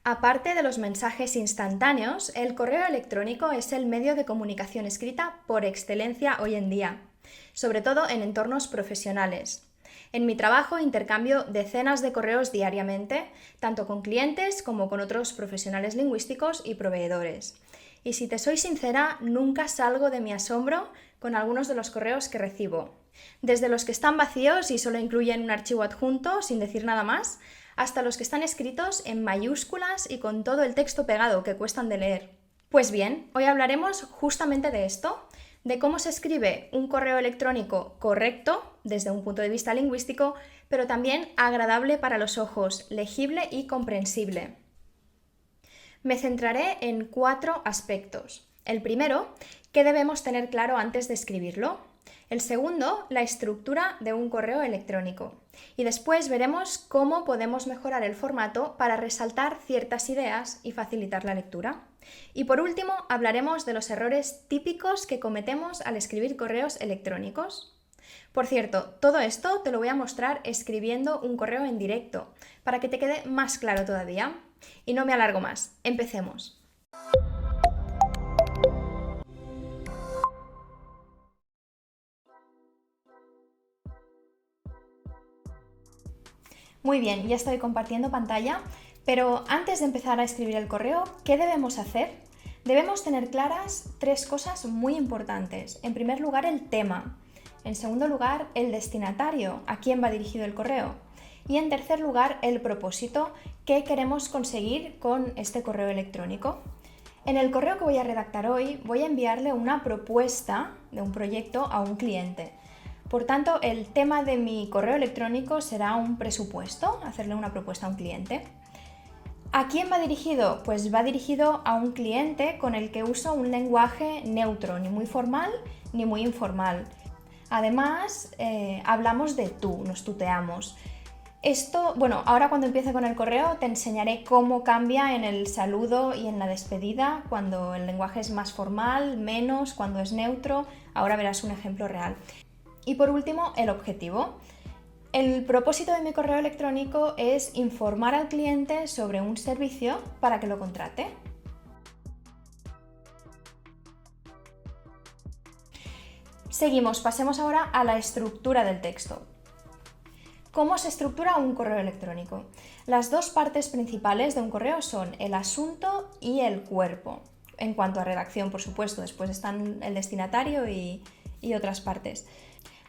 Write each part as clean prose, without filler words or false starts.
Aparte de los mensajes instantáneos, el correo electrónico es el medio de comunicación escrita por excelencia hoy en día, sobre todo en entornos profesionales. En mi trabajo intercambio decenas de correos diariamente, tanto con clientes como con otros profesionales lingüísticos y proveedores. Y si te soy sincera, nunca salgo de mi asombro con algunos de los correos que recibo. Desde los que están vacíos y solo incluyen un archivo adjunto sin decir nada más, hasta los que están escritos en mayúsculas y con todo el texto pegado que cuestan de leer. Pues bien, hoy hablaremos justamente de esto, de cómo se escribe un correo electrónico correcto desde un punto de vista lingüístico, pero también agradable para los ojos, legible y comprensible. Me centraré en 4 aspectos. El primero, ¿qué debemos tener claro antes de escribirlo? El segundo, la estructura de un correo electrónico. Y después veremos cómo podemos mejorar el formato para resaltar ciertas ideas y facilitar la lectura. Y por último, hablaremos de los errores típicos que cometemos al escribir correos electrónicos. Por cierto, todo esto te lo voy a mostrar escribiendo un correo en directo, para que te quede más claro todavía. Y no me alargo más, empecemos. Muy bien, ya estoy compartiendo pantalla, pero antes de empezar a escribir el correo, ¿qué debemos hacer? Debemos tener claras 3 cosas muy importantes. En primer lugar, el tema. En segundo lugar, el destinatario, a quién va dirigido el correo. Y en tercer lugar, el propósito, qué queremos conseguir con este correo electrónico. En el correo que voy a redactar hoy, voy a enviarle una propuesta de un proyecto a un cliente. Por tanto, el tema de mi correo electrónico será un presupuesto, hacerle una propuesta a un cliente. ¿A quién va dirigido? Pues va dirigido a un cliente con el que uso un lenguaje neutro, ni muy formal ni muy informal. Además, hablamos de tú, nos tuteamos. Esto, bueno, ahora cuando empiece con el correo te enseñaré cómo cambia en el saludo y en la despedida, cuando el lenguaje es más formal, menos, cuando es neutro. Ahora verás un ejemplo real. Y por último, el objetivo. El propósito de mi correo electrónico es informar al cliente sobre un servicio para que lo contrate. Seguimos, pasemos ahora a la estructura del texto. ¿Cómo se estructura un correo electrónico? Las 2 partes principales de un correo son el asunto y el cuerpo. En cuanto a redacción, por supuesto, después están el destinatario y otras partes.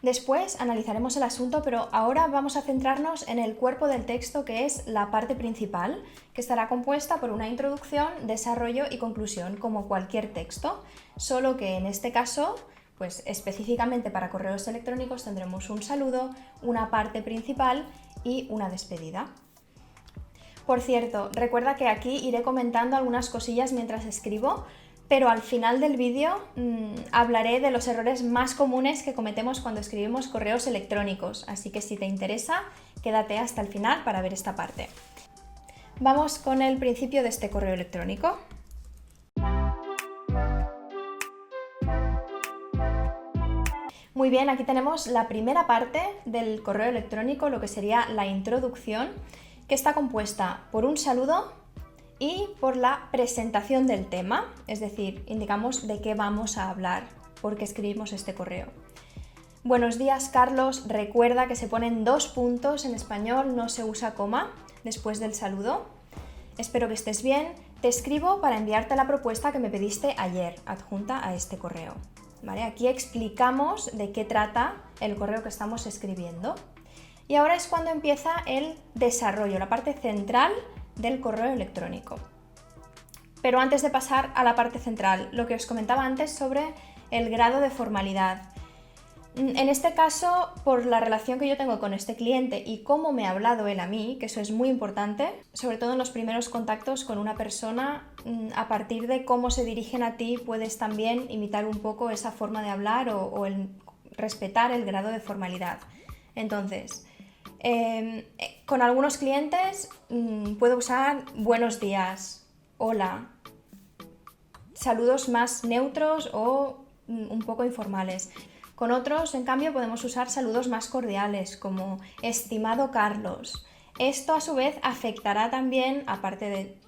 Después analizaremos el asunto, pero ahora vamos a centrarnos en el cuerpo del texto, que es la parte principal, que estará compuesta por una introducción, desarrollo y conclusión, como cualquier texto, solo que en este caso, pues específicamente para correos electrónicos tendremos un saludo, una parte principal y una despedida. Por cierto, recuerda que aquí iré comentando algunas cosillas mientras escribo, pero al final del vídeo hablaré de los errores más comunes que cometemos cuando escribimos correos electrónicos, así que si te interesa, quédate hasta el final para ver esta parte. Vamos con el principio de este correo electrónico. Muy bien, aquí tenemos la primera parte del correo electrónico, lo que sería la introducción, que está compuesta por un saludo y por la presentación del tema, es decir, indicamos de qué vamos a hablar, porque escribimos este correo. Buenos días, Carlos. Recuerda que se ponen 2 puntos en español, no se usa coma después del saludo. Espero que estés bien. Te escribo para enviarte la propuesta que me pediste ayer, adjunta a este correo. ¿Vale? Aquí explicamos de qué trata el correo que estamos escribiendo. Y ahora es cuando empieza el desarrollo, la parte central del correo electrónico. Pero antes de pasar a la parte central, lo que os comentaba antes sobre el grado de formalidad. En este caso, por la relación que yo tengo con este cliente y cómo me ha hablado él a mí, que eso es muy importante, sobre todo en los primeros contactos con una persona, a partir de cómo se dirigen a ti, puedes también imitar un poco esa forma de hablar o el respetar el grado de formalidad. Entonces, con algunos clientes puedo usar buenos días, hola, saludos más neutros o un poco informales. Con otros, en cambio, podemos usar saludos más cordiales, como estimado Carlos. Esto, a su vez, afectará también, aparte de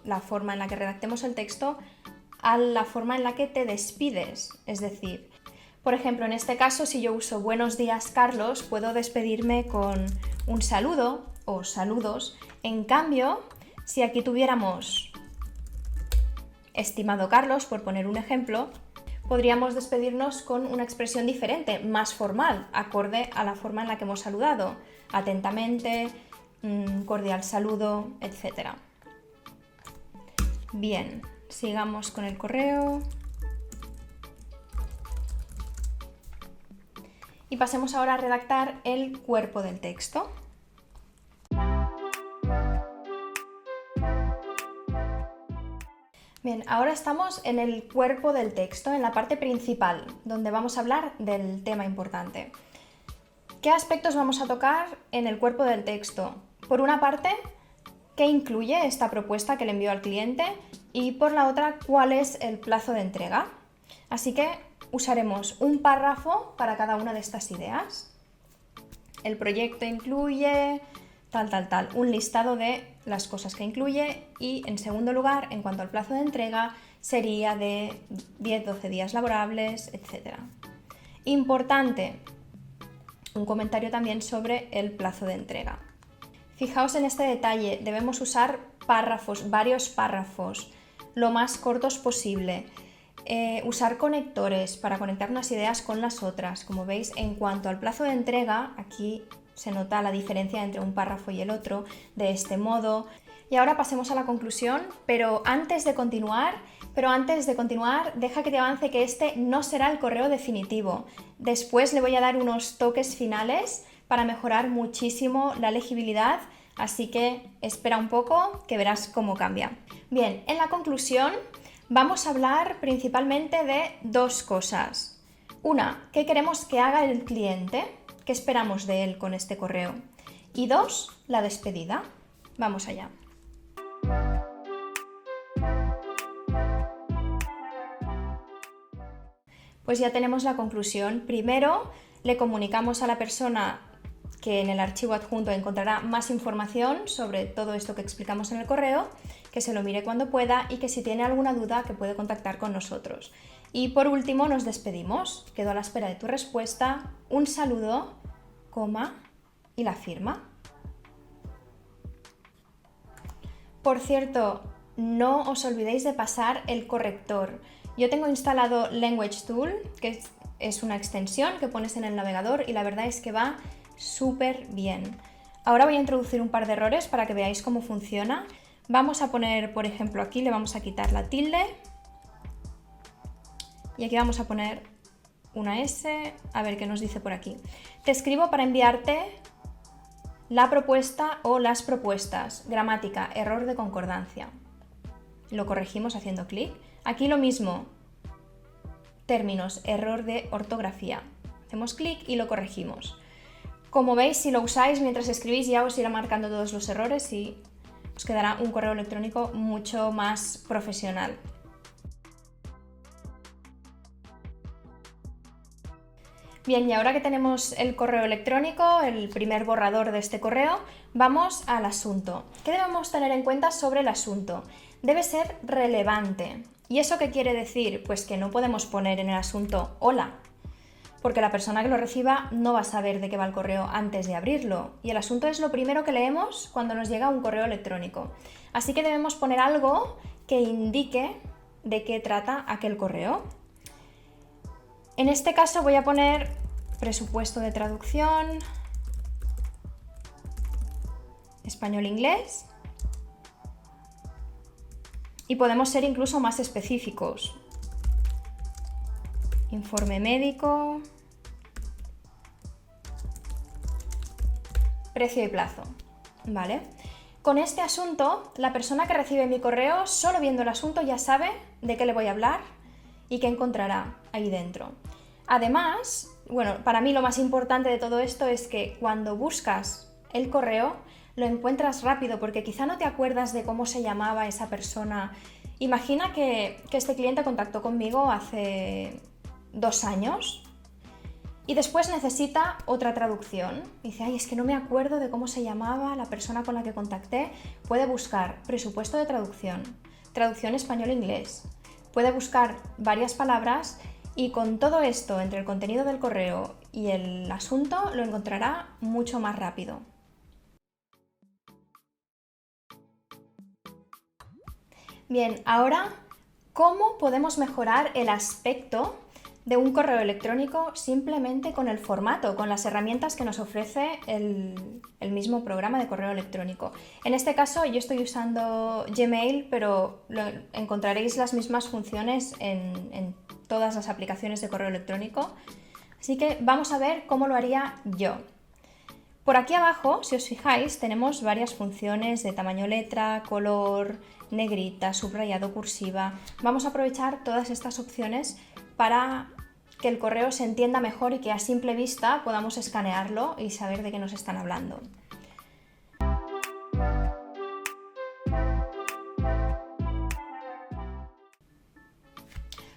la forma en la que redactemos el texto a la forma en la que te despides. Es decir, por ejemplo, en este caso, si yo uso buenos días, Carlos, puedo despedirme con un saludo o saludos. En cambio, si aquí tuviéramos estimado Carlos, por poner un ejemplo, podríamos despedirnos con una expresión diferente, más formal, acorde a la forma en la que hemos saludado. Atentamente, cordial saludo, etc. Bien, sigamos con el correo. Y pasemos ahora a redactar el cuerpo del texto. Bien, ahora estamos en el cuerpo del texto, en la parte principal, donde vamos a hablar del tema importante. ¿Qué aspectos vamos a tocar en el cuerpo del texto? Por una parte, ¿qué incluye esta propuesta que le envío al cliente? Y por la otra, ¿cuál es el plazo de entrega? Así que usaremos un párrafo para cada una de estas ideas. El proyecto incluye un listado de las cosas que incluye y, en segundo lugar, en cuanto al plazo de entrega, sería de 10-12 días laborables, etc. Importante, un comentario también sobre el plazo de entrega. Fijaos en este detalle, debemos usar párrafos, varios párrafos, lo más cortos posible. Usar conectores para conectar unas ideas con las otras. Como veis, en cuanto al plazo de entrega, aquí se nota la diferencia entre un párrafo y el otro de este modo. Y ahora pasemos a la conclusión, pero antes de continuar, deja que te avance que este no será el correo definitivo. Después le voy a dar unos toques finales para mejorar muchísimo la legibilidad, así que espera un poco que verás cómo cambia. Bien, en la conclusión vamos a hablar principalmente de dos cosas. Una, ¿qué queremos que haga el cliente? ¿Qué esperamos de él con este correo? Y dos, la despedida. Vamos allá. Pues ya tenemos la conclusión. Primero, le comunicamos a la persona que en el archivo adjunto encontrará más información sobre todo esto que explicamos en el correo, que se lo mire cuando pueda y que si tiene alguna duda que puede contactar con nosotros. Y por último nos despedimos. Quedo a la espera de tu respuesta, un saludo, coma y la firma. Por cierto, no os olvidéis de pasar el corrector. Yo tengo instalado Language Tool, que es una extensión que pones en el navegador y la verdad es que va súper bien. Ahora voy a introducir un par de errores para que veáis cómo funciona. Vamos a poner, por ejemplo, aquí le vamos a quitar la tilde y aquí vamos a poner una S, a ver qué nos dice por aquí. Te escribo para enviarte la propuesta o las propuestas. Gramática, error de concordancia. Lo corregimos haciendo clic. Aquí lo mismo. Términos, error de ortografía. Hacemos clic y lo corregimos. Como veis, si lo usáis mientras escribís ya os irá marcando todos los errores y os quedará un correo electrónico mucho más profesional. Bien, y ahora que tenemos el correo electrónico, el primer borrador de este correo, vamos al asunto. ¿Qué debemos tener en cuenta sobre el asunto? Debe ser relevante. ¿Y eso qué quiere decir? Pues que no podemos poner en el asunto hola, porque la persona que lo reciba no va a saber de qué va el correo antes de abrirlo. Y el asunto es lo primero que leemos cuando nos llega un correo electrónico. Así que debemos poner algo que indique de qué trata aquel correo. En este caso voy a poner presupuesto de traducción, español-inglés, y podemos ser incluso más específicos. Informe médico, precio y plazo, ¿vale? Con este asunto, la persona que recibe mi correo, solo viendo el asunto ya sabe de qué le voy a hablar y qué encontrará ahí dentro. Además, bueno, para mí lo más importante de todo esto es que cuando buscas el correo lo encuentras rápido porque quizá no te acuerdas de cómo se llamaba esa persona. Imagina que este cliente contactó conmigo hace 2 años Y después necesita otra traducción. Dice, ay, es que no me acuerdo de cómo se llamaba la persona con la que contacté. Puede buscar presupuesto de traducción, traducción español-inglés. Puede buscar varias palabras y con todo esto, entre el contenido del correo y el asunto, lo encontrará mucho más rápido. Bien, ahora, ¿cómo podemos mejorar el aspecto de un correo electrónico simplemente con el formato, con las herramientas que nos ofrece el mismo programa de correo electrónico? En este caso yo estoy usando Gmail, pero encontraréis las mismas funciones en todas las aplicaciones de correo electrónico. Así que vamos a ver cómo lo haría yo. Por aquí abajo, si os fijáis, tenemos varias funciones de tamaño letra, color, negrita, subrayado, cursiva. Vamos a aprovechar todas estas opciones para que el correo se entienda mejor y que a simple vista podamos escanearlo y saber de qué nos están hablando.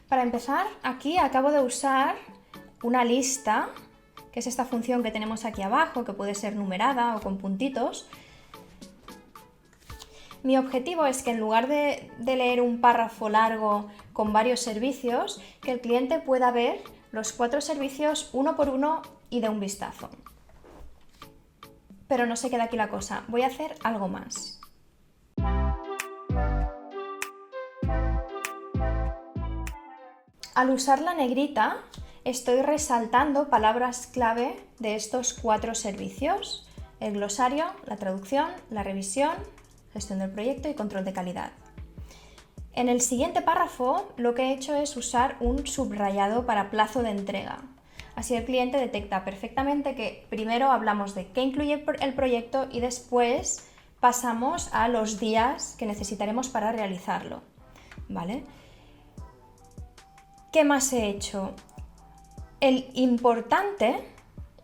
Para empezar, aquí acabo de usar una lista, que es esta función que tenemos aquí abajo, que puede ser numerada o con puntitos. Mi objetivo es que en lugar de leer un párrafo largo con varios servicios, que el cliente pueda ver los 4 servicios uno por uno y de un vistazo. Pero no se queda aquí la cosa, voy a hacer algo más. Al usar la negrita, estoy resaltando palabras clave de estos 4 servicios: el glosario, la traducción, la revisión, gestión del proyecto y control de calidad. En el siguiente párrafo lo que he hecho es usar un subrayado para plazo de entrega. Así el cliente detecta perfectamente que primero hablamos de qué incluye el proyecto y después pasamos a los días que necesitaremos para realizarlo. ¿Vale? ¿Qué más he hecho? El importante,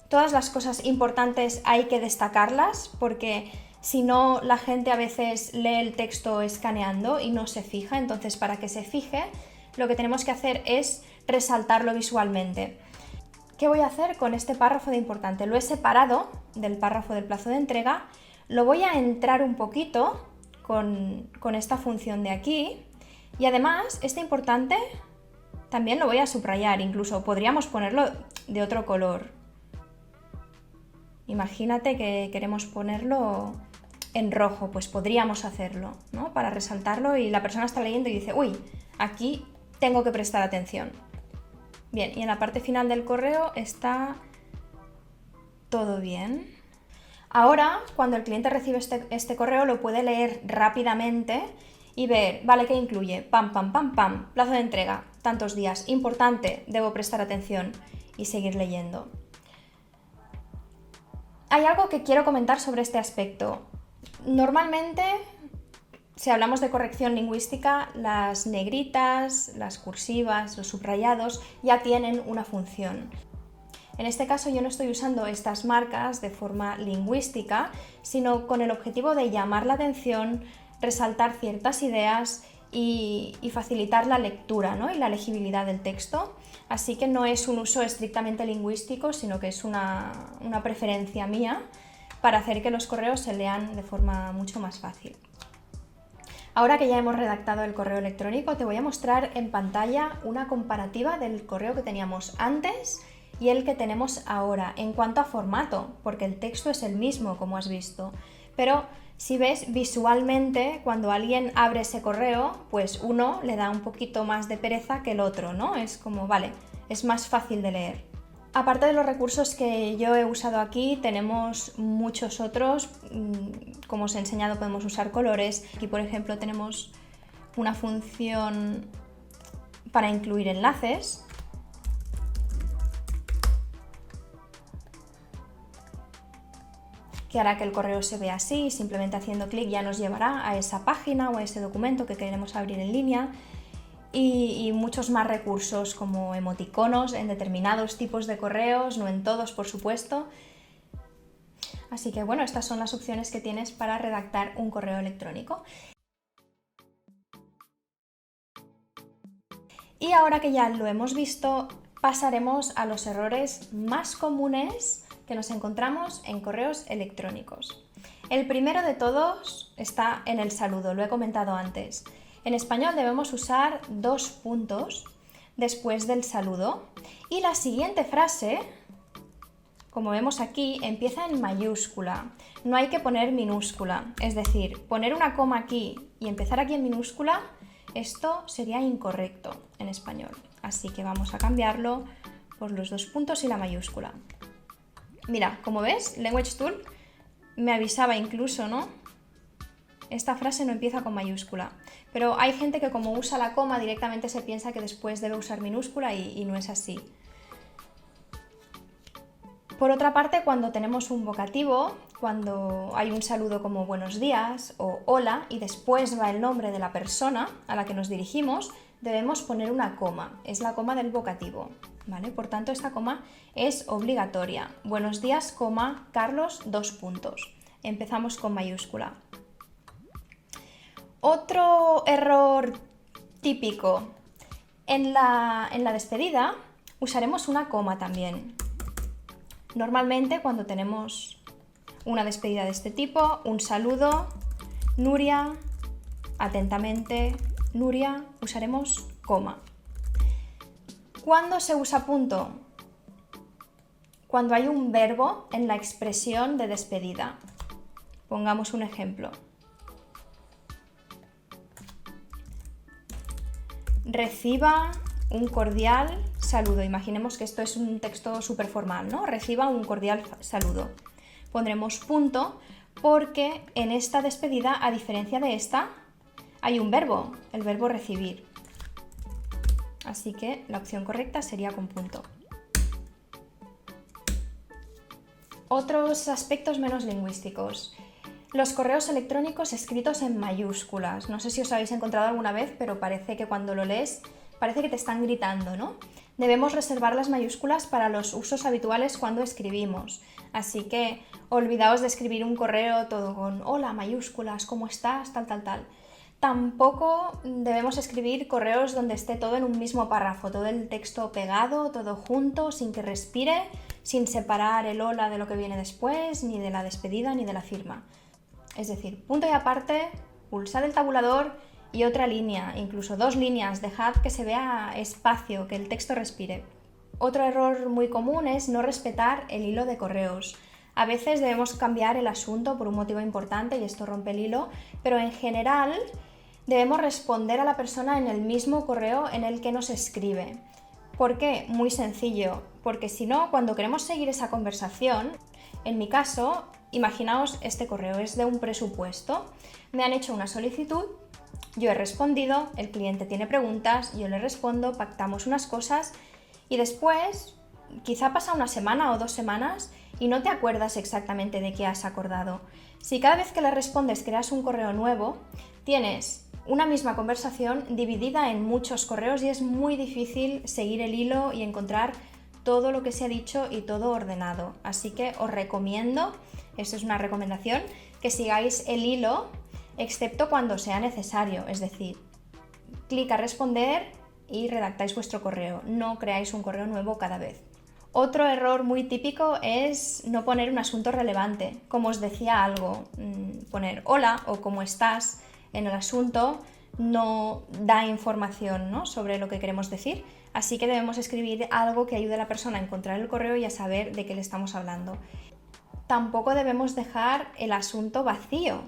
todas las cosas importantes hay que destacarlas porque si no, la gente a veces lee el texto escaneando y no se fija. Entonces, para que se fije, lo que tenemos que hacer es resaltarlo visualmente. ¿Qué voy a hacer con este párrafo de importante? Lo he separado del párrafo del plazo de entrega, lo voy a entrar un poquito con esta función de aquí y además, este importante también lo voy a subrayar, incluso podríamos ponerlo de otro color. Imagínate que queremos ponerlo en rojo, pues podríamos hacerlo, ¿no? Para resaltarlo y la persona está leyendo y dice, uy, aquí tengo que prestar atención. Bien, y en la parte final del correo está todo bien. Ahora, cuando el cliente recibe este correo, lo puede leer rápidamente y ver, vale, ¿qué incluye? Pam, pam, pam, pam, plazo de entrega, tantos días, importante, debo prestar atención y seguir leyendo. Hay algo que quiero comentar sobre este aspecto. Normalmente, si hablamos de corrección lingüística, las negritas, las cursivas, los subrayados ya tienen una función. En este caso yo no estoy usando estas marcas de forma lingüística, sino con el objetivo de llamar la atención, resaltar ciertas ideas y facilitar la lectura, ¿no? Y la legibilidad del texto. Así que no es un uso estrictamente lingüístico, sino que es una preferencia mía para hacer que los correos se lean de forma mucho más fácil. Ahora que ya hemos redactado el correo electrónico, te voy a mostrar en pantalla una comparativa del correo que teníamos antes y el que tenemos ahora en cuanto a formato, porque el texto es el mismo, como has visto. Pero si ves visualmente, cuando alguien abre ese correo, pues uno le da un poquito más de pereza que el otro, ¿no? Es como, vale, es más fácil de leer. Aparte de los recursos que yo he usado aquí, tenemos muchos otros. Como os he enseñado, podemos usar colores. Aquí, por ejemplo, tenemos una función para incluir enlaces. Que hará que el correo se vea así, simplemente haciendo clic ya nos llevará a esa página o a ese documento que queremos abrir en línea. Y muchos más recursos como emoticonos en determinados tipos de correos, no en todos por supuesto. Así que bueno, estas son las opciones que tienes para redactar un correo electrónico. Y ahora que ya lo hemos visto, pasaremos a los errores más comunes que nos encontramos en correos electrónicos. El primero de todos está en el saludo, lo he comentado antes. En español debemos usar 2 puntos después del saludo y la siguiente frase, como vemos aquí, empieza en mayúscula. No hay que poner minúscula, es decir, poner una coma aquí y empezar aquí en minúscula, esto sería incorrecto en español. Así que vamos a cambiarlo por los 2 puntos y la mayúscula. Mira, como ves, Language Tool me avisaba incluso, ¿no? Esta frase no empieza con mayúscula, pero hay gente que como usa la coma directamente se piensa que después debe usar minúscula y no es así. Por otra parte, cuando tenemos un vocativo, cuando hay un saludo como buenos días o hola y después va el nombre de la persona a la que nos dirigimos, debemos poner una coma, es la coma del vocativo, ¿vale? Por tanto, esta coma es obligatoria. Buenos días, coma, Carlos, 2 puntos. Empezamos con mayúscula. Otro error típico. En la despedida usaremos una coma también. Normalmente cuando tenemos una despedida de este tipo, un saludo, Nuria, atentamente, Nuria, usaremos coma. ¿Cuándo se usa punto? Cuando hay un verbo en la expresión de despedida. Pongamos un ejemplo. Reciba un cordial saludo. Imaginemos que esto es un texto súper formal, ¿no? Reciba un cordial saludo. Pondremos punto porque en esta despedida, a diferencia de esta, hay un verbo, el verbo recibir. Así que la opción correcta sería con punto. Otros aspectos menos lingüísticos. Los correos electrónicos escritos en mayúsculas. No sé si os habéis encontrado alguna vez, pero parece que cuando lo lees parece que te están gritando, ¿no? Debemos reservar las mayúsculas para los usos habituales cuando escribimos. Así que olvidaos de escribir un correo todo con hola, mayúsculas, ¿cómo estás? Tal. Tampoco debemos escribir correos donde esté todo en un mismo párrafo, todo el texto pegado, todo junto, sin que respire, sin separar el hola de lo que viene después, ni de la despedida, ni de la firma. Es decir, punto y aparte, pulsad el tabulador y otra línea, incluso 2 líneas, dejad que se vea espacio, que el texto respire. Otro error muy común es no respetar el hilo de correos. A veces debemos cambiar el asunto por un motivo importante y esto rompe el hilo, pero en general debemos responder a la persona en el mismo correo en el que nos escribe. ¿Por qué? Muy sencillo, porque si no, cuando queremos seguir esa conversación, en mi caso, imaginaos este correo, es de un presupuesto, me han hecho una solicitud, yo he respondido, el cliente tiene preguntas, yo le respondo, pactamos unas cosas y después, quizá pasa una semana o 2 semanas y no te acuerdas exactamente de qué has acordado. Si cada vez que le respondes creas un correo nuevo, tienes una misma conversación dividida en muchos correos y es muy difícil seguir el hilo y encontrar todo lo que se ha dicho y todo ordenado. Así que os recomiendo, esto es una recomendación, que sigáis el hilo excepto cuando sea necesario, es decir, clic a responder y redactáis vuestro correo, no creáis un correo nuevo cada vez. Otro error muy típico es no poner un asunto relevante, como os decía algo, poner hola o cómo estás en el asunto no da información, ¿no?, sobre lo que queremos decir, así que debemos escribir algo que ayude a la persona a encontrar el correo y a saber de qué le estamos hablando. Tampoco debemos dejar el asunto vacío.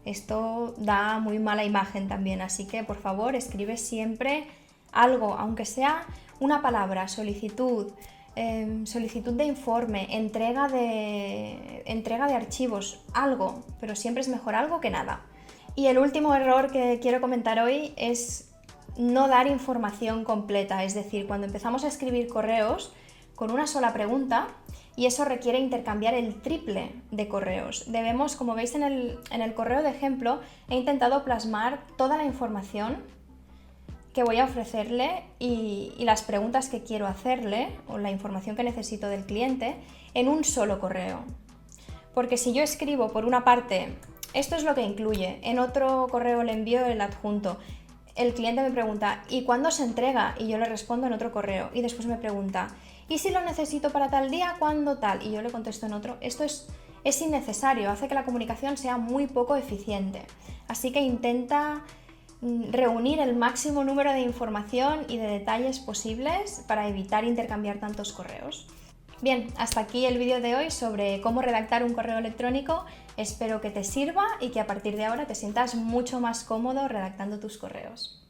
Esto da muy mala imagen también, así que por favor escribe siempre algo, aunque sea una palabra, solicitud, solicitud de informe, entrega de archivos, algo, pero siempre es mejor algo que nada. Y el último error que quiero comentar hoy es no dar información completa, es decir, cuando empezamos a escribir correos con una sola pregunta, y eso requiere intercambiar el triple de correos. Debemos, como veis en el correo de ejemplo, he intentado plasmar toda la información que voy a ofrecerle y las preguntas que quiero hacerle o la información que necesito del cliente en un solo correo. Porque si yo escribo por una parte, esto es lo que incluye, en otro correo le envío el adjunto, el cliente me pregunta, ¿y cuándo se entrega? Y yo le respondo en otro correo. Y después me pregunta, ¿y si lo necesito para tal día? ¿Cuándo tal? Y yo le contesto en otro. Esto es innecesario, hace que la comunicación sea muy poco eficiente. Así que intenta reunir el máximo número de información y de detalles posibles para evitar intercambiar tantos correos. Bien, hasta aquí el vídeo de hoy sobre cómo redactar un correo electrónico. Espero que te sirva y que a partir de ahora te sientas mucho más cómodo redactando tus correos.